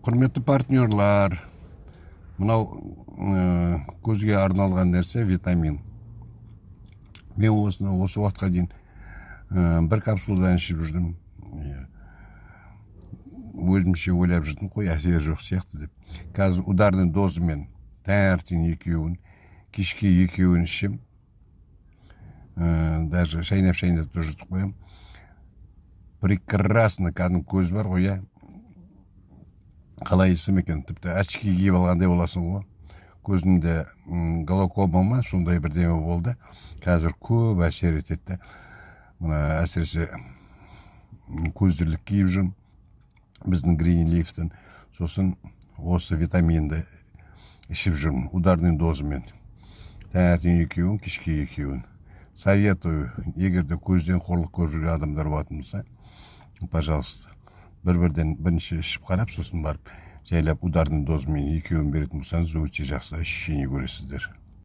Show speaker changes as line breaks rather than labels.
Құрметті партнерлар, мынау көзге арналған нәрсе витамин. Мен осы уақытқа дейін бір капсуладан ішіп жүрдім. Өзімше ойлап жүрдім, қой әсері жоқ сияқты деп. Қазір ударный дозымен таңертең екеуін, кешке екеуін ішем. Даже шайнап тұржытып қоям. Прекрасно, кәдімгі көз бар ғой, қалай есім екен, тіпті очки киіп алғандай боласың ғой. Көзінде глаукома ма, сондай бірдеме болды. Қазір көп әсер етеді. Мына әсіресе көзірлік киіп жүрмін. Біздің Green Leaf'тен. Сосын осы витаминді ішіп жүрмін. Ударный дозымен. Таңертең екеуін, кешке екеуін. Советую, егер де көзден қорлық көріп жүрген адамдар болатын болса, пожалуйста, бірінші ішіп қарап, сосын барып жайлап ударный дозымен екеуін беретін болсаңыз, өте жақсы ощущение көресіздер.